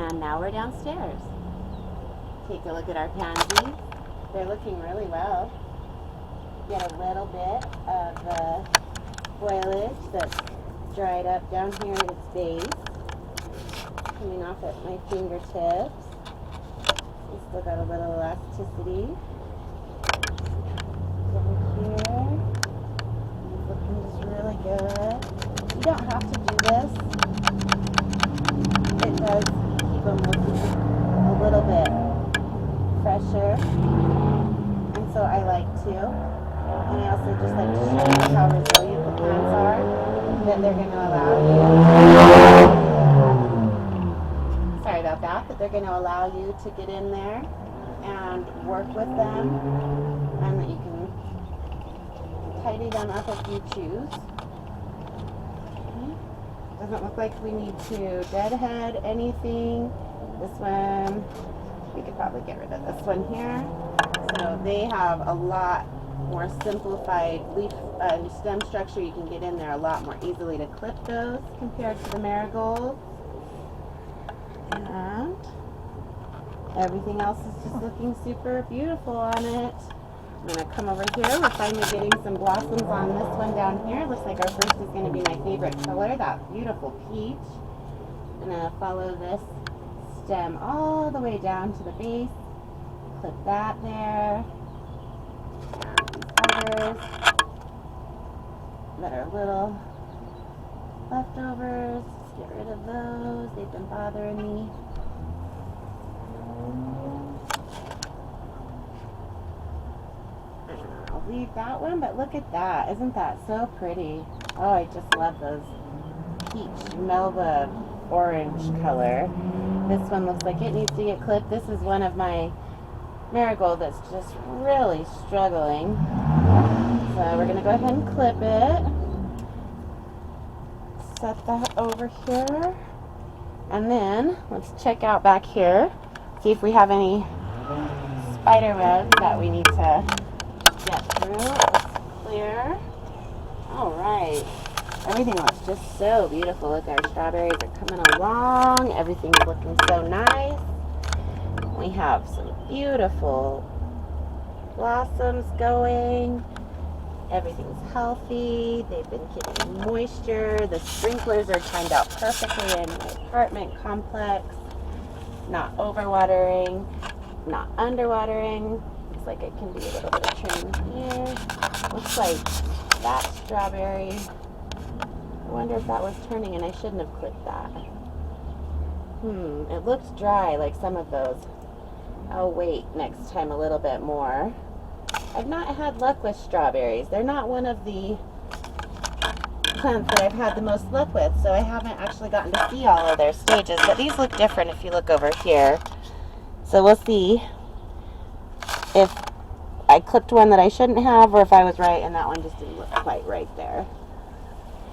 And now we're downstairs. Take a look at our pansies. They're looking really well. Get a little bit of the foliage that's dried up down here at its base, coming off at my fingertips. We still got a little elasticity. Over here, it's looking just really good. You don't have to do this. It does keep them looking a little bit fresher, and so I like to. And I also just like to show you how resilient the plants are, that they're going to allow you, sorry about that, that they're going to allow you to get in there and work with them, and that you can tidy them up if you choose. Doesn't look like we need to deadhead anything. This one, we could probably get rid of this one here. So they have a lot more simplified leaf stem structure. You can get in there a lot more easily to clip those compared to the marigolds. And everything else is just looking super beautiful on it. I'm going to come over here. We're finally getting some blossoms on this one down here. Looks like our first is going to be my favorite color, that beautiful peach. I'm going to follow this stem all the way down to the base. Clip that there. And these others that are little leftovers. Let's get rid of those. They've been bothering me. I'll leave that one, but look at that. Isn't that so pretty? Oh, I just love those peach melba orange color. This one looks like it needs to get clipped. This is one of my marigold that's just really struggling. So we're going to go ahead and clip it. Set that over here. And then let's check out back here. See if we have any spider webs that we need to get through. It's clear. Alright. Everything looks just so beautiful. Look, our strawberries are coming along. Everything's looking so nice. We have some beautiful blossoms going. Everything's healthy. They've been getting moisture. The sprinklers are timed out perfectly in my apartment complex. Not overwatering, not underwatering. Looks like it can be a little bit of trimming here. Looks like that strawberry. I wonder if that was turning and I shouldn't have clipped that. It looks dry like some of those. I'll wait next time a little bit more. I've not had luck with strawberries. They're not one of the plants that I've had the most luck with, so I haven't actually gotten to see all of their stages, but these look different if you look over here. So we'll see if I clipped one that I shouldn't have, or if I was right and that one just didn't look quite right there.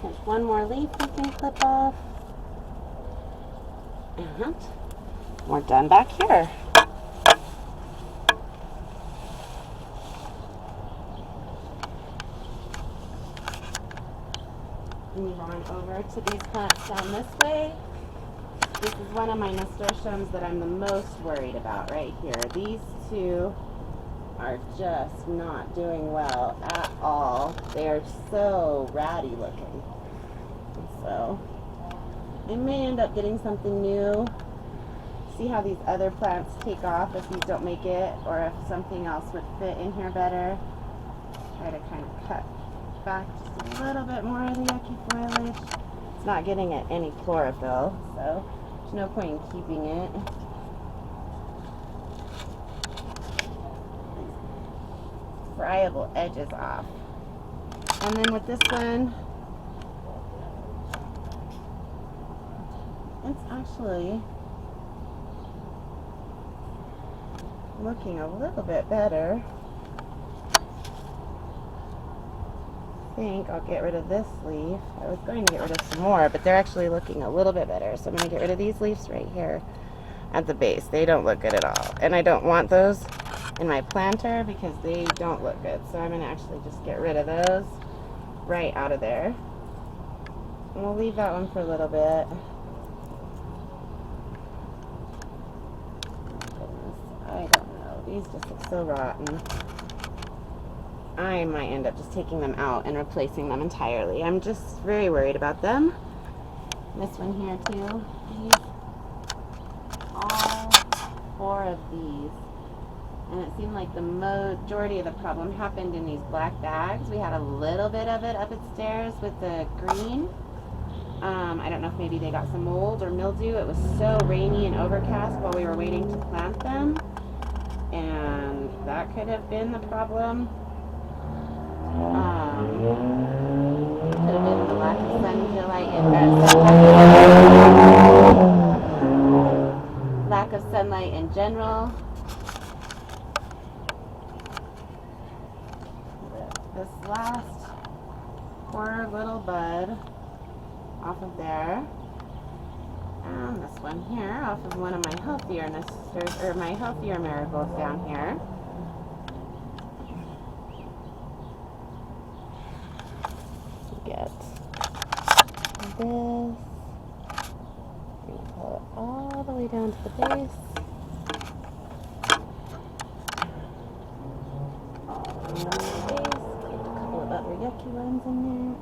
There's one more leaf we can clip off. And we're done back here. Move on over to these plants down this way. This is one of my nasturtiums that I'm the most worried about right here. These two are just not doing well at all. They are so ratty looking. So I may end up getting something new. See how these other plants take off if these don't make it, or if something else would fit in here better. Try to kind of cut back just a little bit more of the yucky foliage. It's not getting it any chlorophyll, so there's no point in keeping it. Friable edges off. And then with this one, it's actually looking a little bit better. I think I'll get rid of this leaf. I was going to get rid of some more, but they're actually looking a little bit better. So I'm going to get rid of these leaves right here at the base. They don't look good at all. And I don't want those in my planter because they don't look good. So I'm going to actually just get rid of those right out of there. And we'll leave that one for a little bit. These just look so rotten. I might end up just taking them out and replacing them entirely. I'm just very worried about them. This one here too. All 4 of these. And it seemed like the majority of the problem happened in these black bags. We had a little bit of it up at stairs with the green. I don't know if maybe they got some mold or mildew. It was so rainy and overcast while we were waiting to plant them. And that could have been the problem. Could have been the lack of lack of sunlight in general. This last poor little bud off of there, and this one here off of one of my healthier marigolds down here. Get this. I'm going to pull it all the way down to the base. All the way down to the base. Get a couple of other yucky ones in there.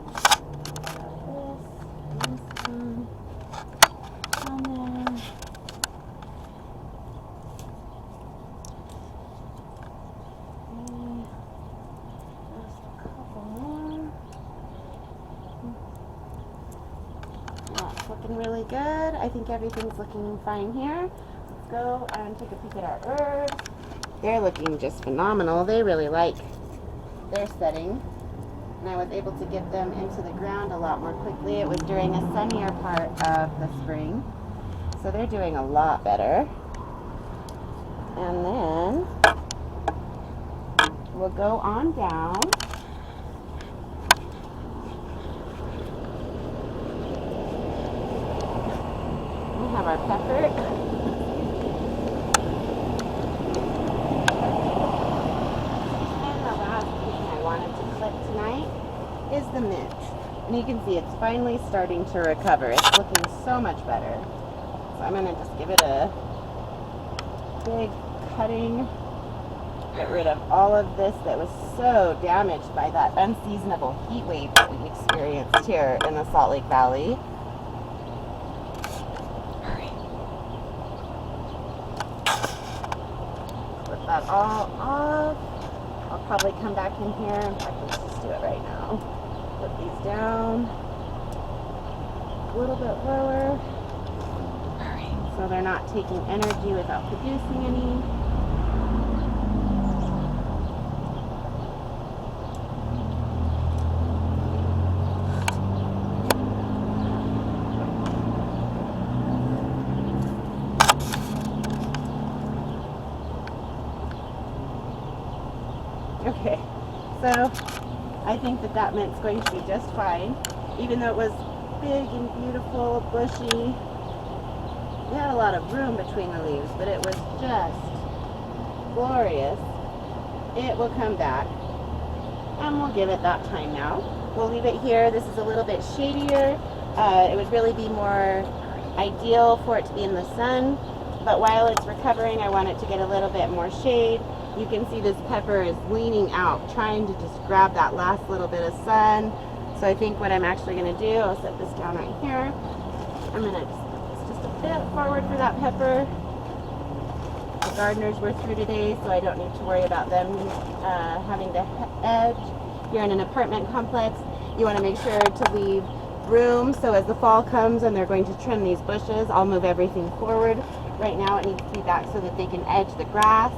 This one on there. Just a couple more. That's looking really good. I think everything's looking fine here. Let's go and take a peek at our herbs. They're looking just phenomenal. They really like their setting. And I was able to get them into the ground a lot more quickly. It was during a sunnier part of the spring. So they're doing a lot better. And then we'll go on down. We have our pepper. Is the mint, and you can see it's finally starting to recover. It's looking so much better. So I'm going to just give it a big cutting, get rid of all of this that was so damaged by that unseasonable heat wave that we experienced here in the Salt Lake Valley. Put that all off. I'll probably come back in here. In fact, let's just do it right now. Put these down a little bit lower. So they're not taking energy without producing any. Okay, so I think that mint's going to be just fine. Even though it was big and beautiful, bushy, we had a lot of room between the leaves, but it was just glorious. It will come back, and we'll give it that time now. We'll leave it here. This is a little bit shadier. It would really be more ideal for it to be in the sun, but while it's recovering, I want it to get a little bit more shade. You can see this pepper is leaning out, trying to just grab that last little bit of sun. So I think what I'm actually going to do, I'll set this down right here. I'm going to just a bit forward for that pepper. The gardeners were through today, so I don't need to worry about them having to edge. You're in an apartment complex. You want to make sure to leave room, so as the fall comes and they're going to trim these bushes, I'll move everything forward. Right now it needs to be back so that they can edge the grass.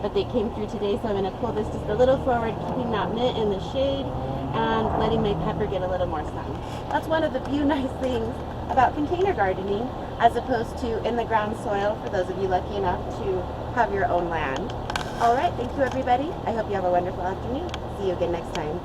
But they came through today, so I'm going to pull this just a little forward, keeping that mint in the shade and letting my pepper get a little more sun. That's one of the few nice things about container gardening as opposed to in the ground soil for those of you lucky enough to have your own land. All right, thank you everybody. I hope you have a wonderful afternoon. See you again next time.